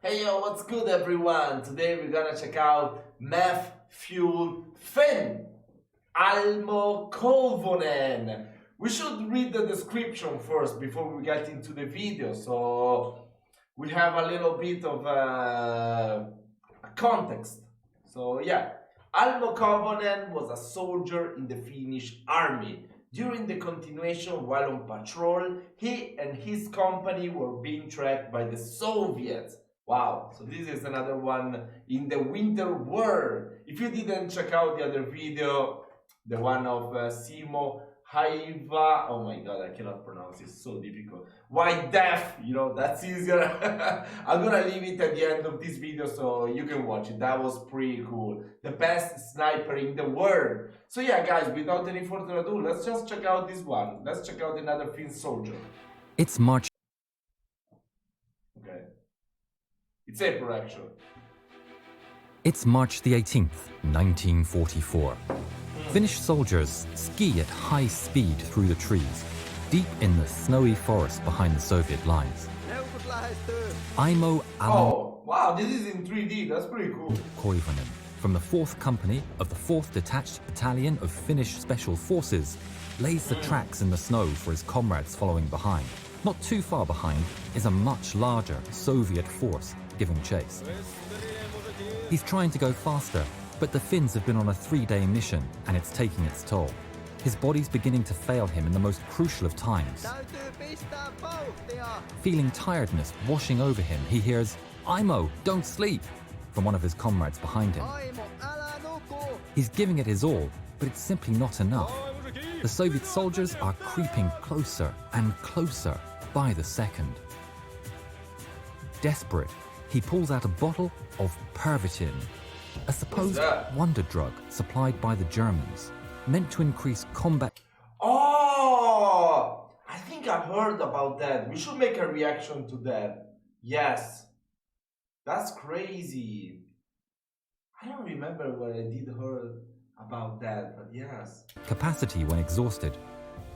Hey yo, what's good everyone? Today we're gonna check out Meth Fuel Fin, Aimo Koivunen. We should read the description first before we get into the video, so we have a little bit of a context. So yeah, Aimo Koivunen was a soldier in the Finnish army. During the continuation while on patrol, he and his company were being tracked by the Soviets. Wow, so this is another one in the winter war. If you didn't check out the other video, the one of Aimo Koivunen, oh my god, I cannot pronounce it, it's so difficult. Why deaf? You know, that's easier. I'm gonna leave it at the end of this video so you can watch it. That was pretty cool. The best sniper in the world. So yeah, guys, without any further ado, let's just check out this one. Let's check out another Finnish soldier. It's March. Okay. It's April, actually. It's March the 18th, 1944. Finnish soldiers ski at high speed through the trees, deep in the snowy forest behind the Soviet lines. Aimo Oh, wow, this is in 3D. That's pretty cool. Koivunen, from the 4th Company of the 4th Detached Battalion of Finnish Special Forces, lays the tracks in the snow for his comrades following behind. Not too far behind is a much larger Soviet force giving chase. He's trying to go faster, but the Finns have been on a 3-day mission and it's taking its toll. His body's beginning to fail him in the most crucial of times. Feeling tiredness washing over him, he hears, "Aimo, don't sleep," from one of his comrades behind him. He's giving it his all, but it's simply not enough. The Soviet soldiers are creeping closer and closer by the second. Desperate, he pulls out a bottle of Pervitin, a supposed wonder drug supplied by the Germans, meant to increase combat. Oh, I think I've heard about that. We should make a reaction to that. Yes, that's crazy. I don't remember what I did heard about that, but yes. Capacity when exhausted,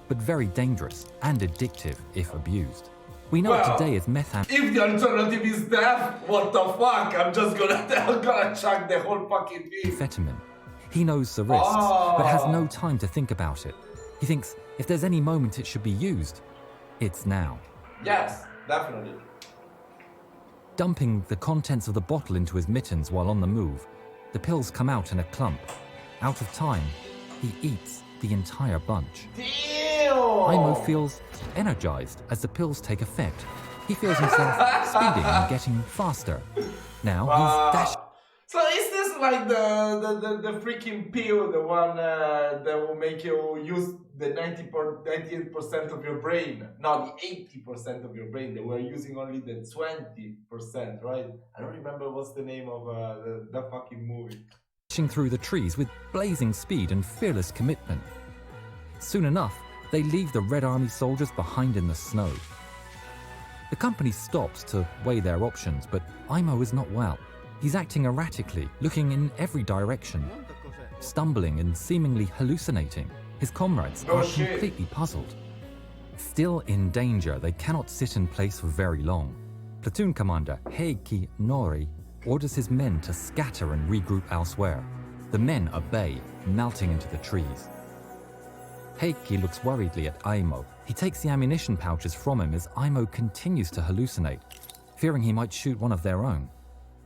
but very dangerous and addictive if abused. We know Well, today is meth. If the alternative is death, what the fuck? I'm gonna chuck the whole fucking thing. Amphetamine. He knows the risks, but has no time to think about it. He thinks if there's any moment it should be used, it's now. Yes, definitely. Dumping the contents of the bottle into his mittens while on the move, the pills come out in a clump. Out of time, he eats the entire bunch. Aimo feels energized as the pills take effect. He feels himself speeding and getting faster. Now he's dashing. So is this like the freaking pill, the one that will make you use the 98% of your brain? No, the 80% of your brain. They were using only the 20%, right? I don't remember what's the name of the fucking movie. Through the trees with blazing speed and fearless commitment. Soon enough, they leave the Red Army soldiers behind in the snow. The company stops to weigh their options, but Aimo is not well. He's acting erratically, looking in every direction, stumbling and seemingly hallucinating. His comrades are completely puzzled. Still in danger, they cannot sit in place for very long. Platoon commander Heikki Nori orders his men to scatter and regroup elsewhere. The men obey, melting into the trees. Heikki looks worriedly at Aimo. He takes the ammunition pouches from him as Aimo continues to hallucinate, fearing he might shoot one of their own.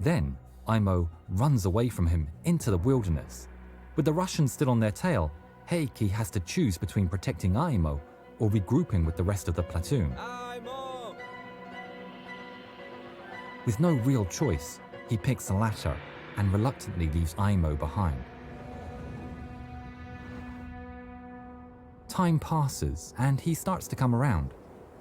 Then, Aimo runs away from him into the wilderness. With the Russians still on their tail, Heikki has to choose between protecting Aimo or regrouping with the rest of the platoon. Aimo! With no real choice, he picks the latter and reluctantly leaves Aimo behind. Time passes and he starts to come around.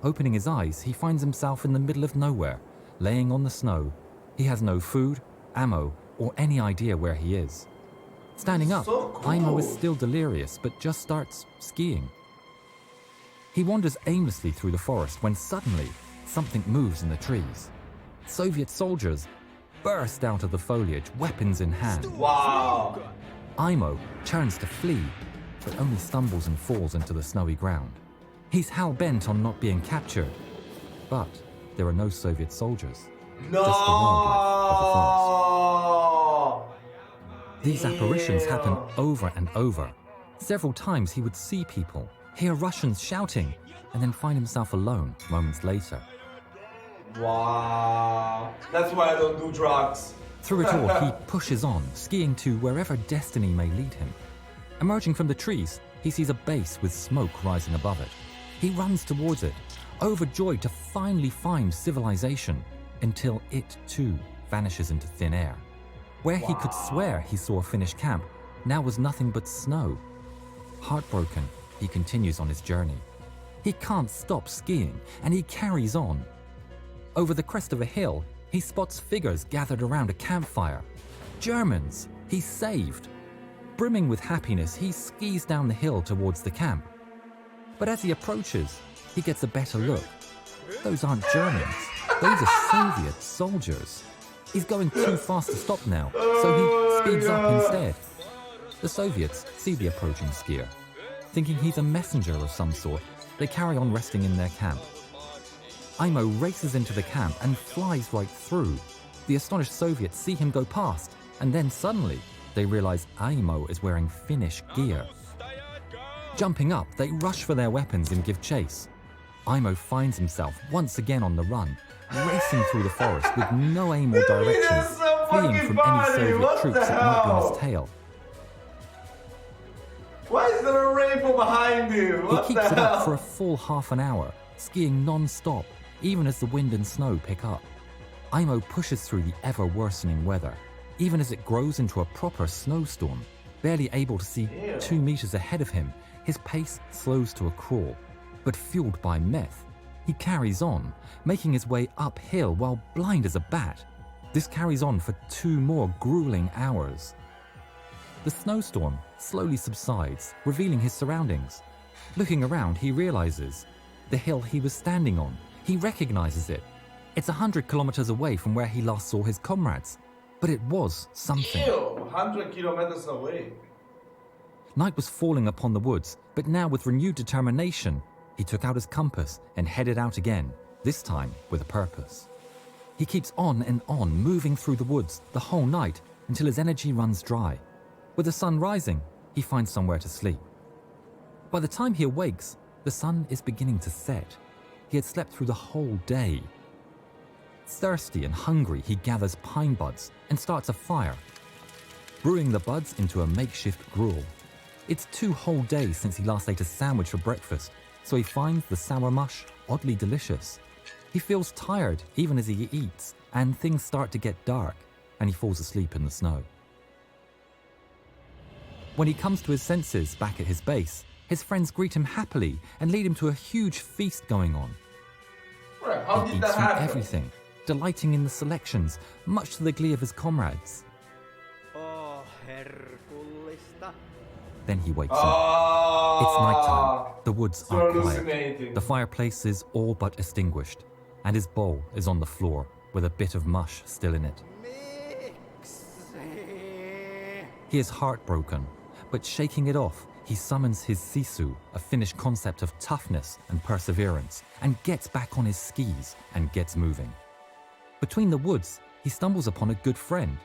Opening his eyes, he finds himself in the middle of nowhere, laying on the snow. He has no food, ammo, or any idea where he is. Standing up, So cool. Aimo is still delirious but just starts skiing. He wanders aimlessly through the forest when suddenly something moves in the trees. Soviet soldiers burst out of the foliage, weapons in hand. Wow. Aimo turns to flee, but only stumbles and falls into the snowy ground. He's hell-bent on not being captured, but there are no Soviet soldiers. No! just the wildlife of the forest. These apparitions happen over and over. Several times he would see people, hear Russians shouting, and then find himself alone moments later. Wow. That's why I don't do drugs. Through it all, he pushes on, skiing to wherever destiny may lead him. Emerging from the trees, he sees a base with smoke rising above it. He runs towards it, overjoyed to finally find civilization, until it too vanishes into thin air. Where he could swear he saw a Finnish camp, now was nothing but snow. Heartbroken, he continues on his journey. He can't stop skiing, and he carries on. Over the crest of a hill, he spots figures gathered around a campfire. Germans, he's saved. Brimming with happiness, he skis down the hill towards the camp. But as he approaches, he gets a better look. Those aren't Germans, those are Soviet soldiers. He's going too fast to stop now, so he speeds up instead. The Soviets see the approaching skier. Thinking he's a messenger of some sort, they carry on resting in their camp. Aimo races into the camp and flies right through. The astonished Soviets see him go past, and then suddenly they realize Aimo is wearing Finnish gear. Jumping up, they rush for their weapons and give chase. Aimo finds himself once again on the run, racing through the forest with no aim or direction, fleeing from any Soviet troops that might be on his tail. Why is there a rainbow behind him? He keeps it up for a full half an hour, skiing non-stop, even as the wind and snow pick up. Aimo pushes through the ever-worsening weather, even as it grows into a proper snowstorm. Barely able to see 2 meters ahead of him, his pace slows to a crawl. But fueled by meth, he carries on, making his way uphill while blind as a bat. This carries on for 2 more grueling hours. The snowstorm slowly subsides, revealing his surroundings. Looking around, he realizes the hill he was standing on. He recognizes it. It's 100 kilometers away from where he last saw his comrades. But it was something. Ew, 100 kilometers away. Night was falling upon the woods, but now with renewed determination, he took out his compass and headed out again, this time with a purpose. He keeps on and on, moving through the woods the whole night until his energy runs dry. With the sun rising, he finds somewhere to sleep. By the time he awakes, the sun is beginning to set. He had slept through the whole day. Thirsty and hungry, he gathers pine buds and starts a fire, brewing the buds into a makeshift gruel. It's 2 whole days since he last ate a sandwich for breakfast, so he finds the sour mush oddly delicious. He feels tired even as he eats, and things start to get dark, and he falls asleep in the snow. When he comes to his senses back at his base, his friends greet him happily and lead him to a huge feast going on. Right, how He did eats that from happen? everything, delighting in the selections, much to the glee of his comrades. Then he wakes up. It's nighttime. The woods so are quiet. hallucinating. The fireplace is all but extinguished, and his bowl is on the floor with a bit of mush still in it. He is heartbroken, but shaking it off, he summons his sisu, a Finnish concept of toughness and perseverance, and gets back on his skis and gets moving. Between the woods, he stumbles upon a good friend.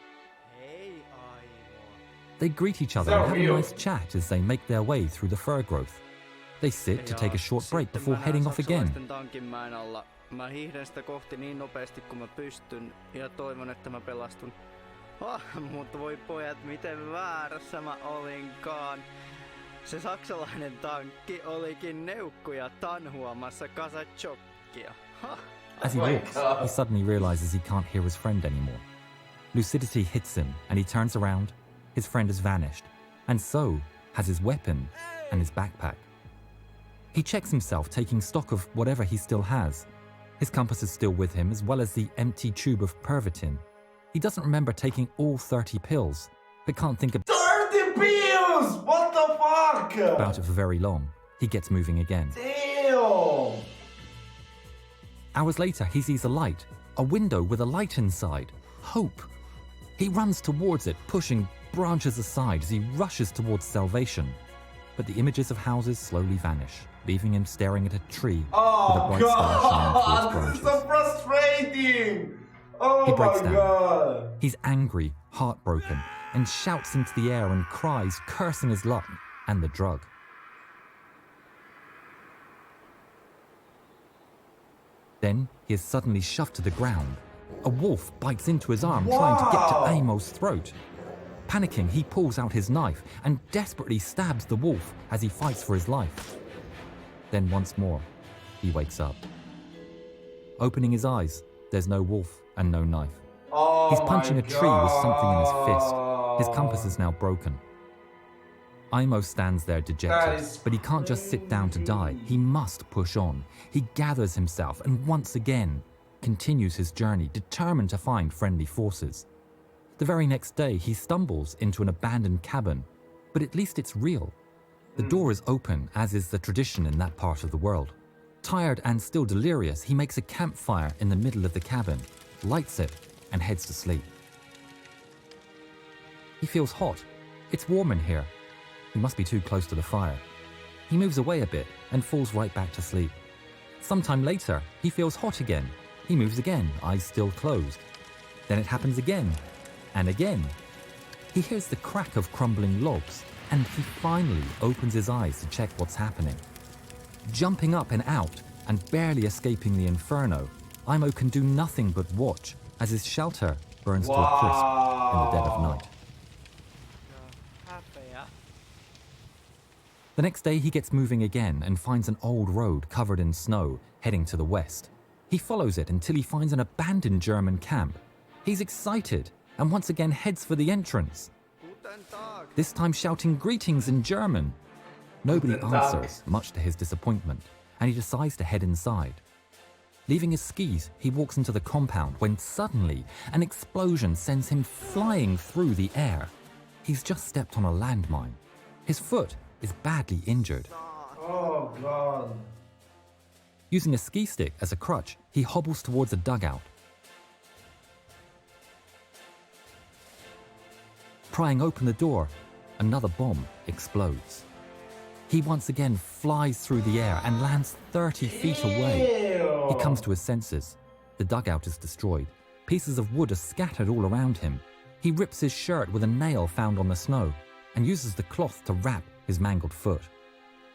They greet each other and have a nice chat as they make their way through the fir growth. They sit to take a short break before heading off again. Mä hiihdän sitä kohti niin nopeasti kuin mä pystyn ja toivon, että mä pelastun. Mutta voi pojat, miten väärässä mä olinkaan. Se saksalainen tankki olikin neukkuja tanhuamassa kasachokkia. As he walks, he suddenly realizes he can't hear his friend anymore. Lucidity hits him and he turns around. His friend has vanished, and so has his weapon and his backpack. He checks himself, taking stock of whatever he still has. His compass is still with him, as well as the empty tube of Pervitin. He doesn't remember taking all 30 pills, but can't think 30 pills! What the fuck? about it for very long. He gets moving again. Damn! Hours later, he sees a light, a window with a light inside. Hope. He runs towards it, pushing branches aside as he rushes towards salvation. But the images of houses slowly vanish, leaving him staring at a tree with a bright star shining through its God, this is branches. so frustrating! Oh He breaks my down. god. He's angry, heartbroken, and shouts into the air and cries, cursing his luck and the drug. Then he is suddenly shoved to the ground. A wolf bites into his arm, trying to get to Aimo's throat. Panicking, he pulls out his knife and desperately stabs the wolf as he fights for his life. Then once more, he wakes up. Opening his eyes, there's no wolf and no knife. Oh He's punching my a tree with something in his fist. God. His compass is now broken. Aimo stands there dejected, but he can't just sit down to die. He must push on. He gathers himself and once again continues his journey, determined to find friendly forces. The very next day, he stumbles into an abandoned cabin, but at least it's real. The door is open, as is the tradition in that part of the world. Tired and still delirious, he makes a campfire in the middle of the cabin, lights it, and heads to sleep. He feels hot. It's warm in here. He must be too close to the fire. He moves away a bit and falls right back to sleep. Sometime later, he feels hot again. He moves again, eyes still closed. Then it happens again, and again. He hears the crack of crumbling logs, and he finally opens his eyes to check what's happening. Jumping up and out, and barely escaping the inferno, Aimo can do nothing but watch as his shelter burns to a crisp in the dead of night. The next day he gets moving again and finds an old road covered in snow heading to the west. He follows it until he finds an abandoned German camp. He's excited and once again heads for the entrance, this time shouting greetings in German. Nobody answers, much to his disappointment, and he decides to head inside. Leaving his skis, he walks into the compound when suddenly an explosion sends him flying through the air. He's just stepped on a landmine. His foot is badly injured. Oh god. Using a ski stick as a crutch, he hobbles towards a dugout. Prying open the door, another bomb explodes. He once again flies through the air and lands 30 feet away. Ew. He comes to his senses. The dugout is destroyed. Pieces of wood are scattered all around him. He rips his shirt with a nail found on the snow and uses the cloth to wrap his mangled foot.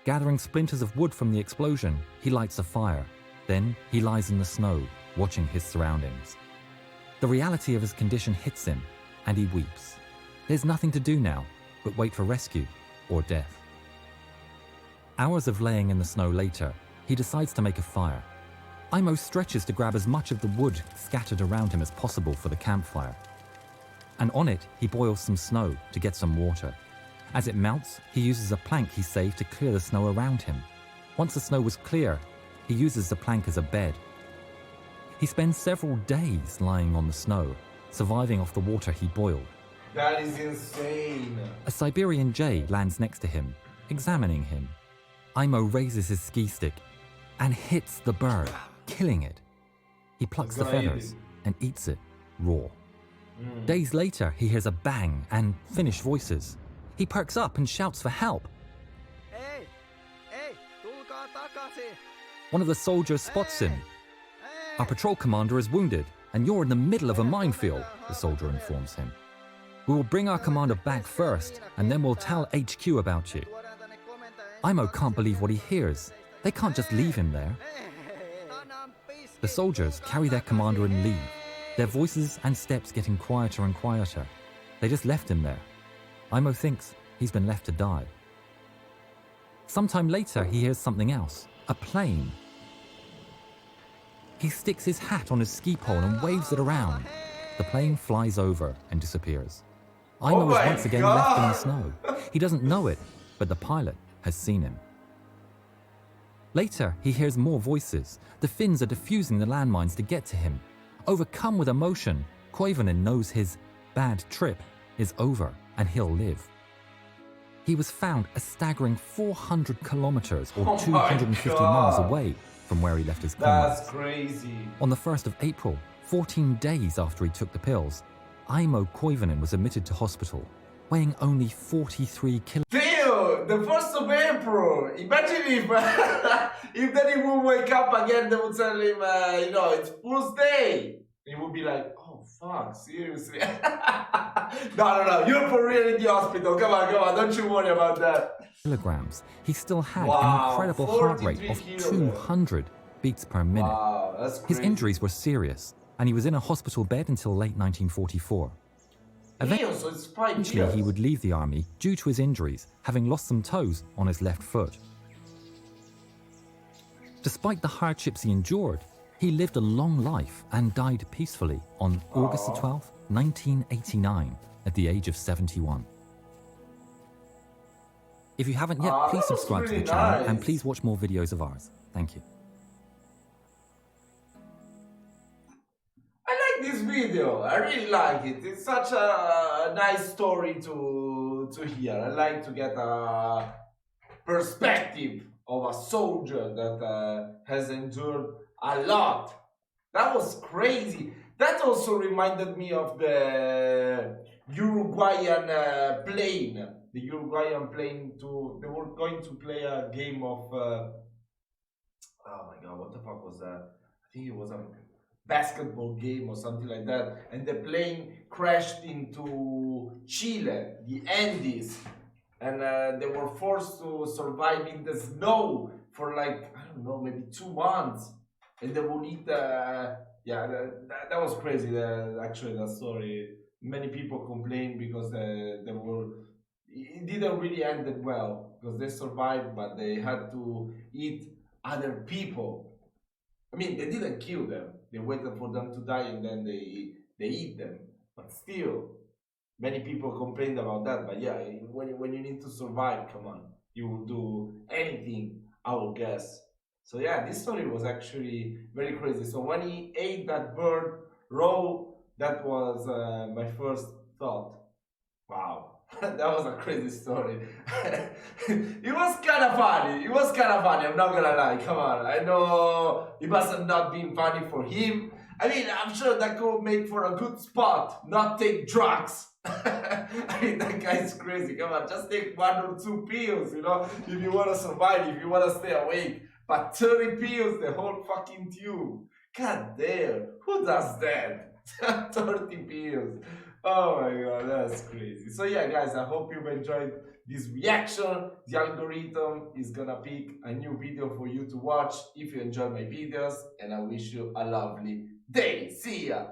Gathering splinters of wood from the explosion, he lights a fire. Then he lies in the snow, watching his surroundings. The reality of his condition hits him, and he weeps. There's nothing to do now but wait for rescue or death. Hours of laying in the snow later, he decides to make a fire. Aimo stretches to grab as much of the wood scattered around him as possible for the campfire. And on it, he boils some snow to get some water. As it melts, he uses a plank he saved to clear the snow around him. Once the snow was clear, he uses the plank as a bed. He spends several days lying on the snow, surviving off the water he boiled. That is insane. A Siberian jay lands next to him, examining him. Aimo raises his ski stick and hits the bird, killing it. He plucks the feathers and eats it raw. Days later, he hears a bang and Finnish voices. He perks up and shouts for help. Ei! Ei! Tulkaa takaisin! One of the soldiers spots him. Our patrol commander is wounded, and you're in the middle of a minefield, the soldier informs him. We will bring our commander back first, and then we'll tell HQ about you. Aimo can't believe what he hears. They can't just leave him there. The soldiers carry their commander and leave, their voices and steps getting quieter and quieter. They just left him there. Aimo thinks he's been left to die. Sometime later, he hears something else, a plane. He sticks his hat on his ski pole and waves it around. The plane flies over and disappears. Aimo is once again left in the snow. He doesn't know it, but the pilot has seen him. Later, he hears more voices. The Finns are defusing the landmines to get to him. Overcome with emotion, Koivunen knows his bad trip is over and he'll live. He was found a staggering 400 kilometers or 250 miles away from where he left his comrades. That's crazy. On the 1st of April, 14 days after he took the pills, Aimo Koivunen was admitted to hospital, weighing only 43 kilos. Theo, the 1st of April. Imagine if if then he would wake up again, they would tell him, it's Fool's Day. He would be like, fuck, seriously? No, you're for real in the hospital. Come on, don't you worry about that. Kilograms, he still had Wow, an incredible heart rate 43 of kilograms. 200 beats per minute. Wow, that's His crazy. injuries were serious, and he was in a hospital bed until late 1944. Damn, so it's 5 Eventually, years. he would leave the army due to his injuries, having lost some toes on his left foot. Despite the hardships he endured, he lived a long life and died peacefully on August 12, 1989, at the age of 71. If you haven't yet, please that was subscribe to really the channel nice. and please watch more videos of ours. Thank you. I like this video. I really like it. It's such a nice story to hear. I like to get a perspective of a soldier that has endured a lot. That was crazy. That also reminded me of the Uruguayan plane. The Uruguayan plane they were going to play a game of oh my god, what the fuck was that? I think it was a basketball game or something like that, and the plane crashed into Chile, the Andes, and they were forced to survive in the snow for like, I don't know, maybe 2 months, and they would eat that was crazy. Actually, that story, many people complained because it didn't really end it well, because they survived but they had to eat other people. I mean, they didn't kill them. They waited for them to die and then they eat them. But still, many people complained about that. But yeah, when you need to survive, come on, you will do anything, I would guess. So yeah, this story was actually very crazy. So when he ate that bird raw, that was my first thought. Wow. That was a crazy story. It was kind of funny. I'm not gonna lie. Come on. I know it must have not been funny for him. I mean, I'm sure that could make for a good spot. Not take drugs. I mean, that guy's crazy. Come on, just take 1 or 2 pills, if you want to survive, if you want to stay awake. But 30 pills, the whole fucking tube. God damn. Who does that? 30 pills. Oh my god, that's crazy. So yeah, guys, I hope you've enjoyed this reaction. The algorithm is gonna pick a new video for you to watch if you enjoy my videos, and I wish you a lovely day. See ya!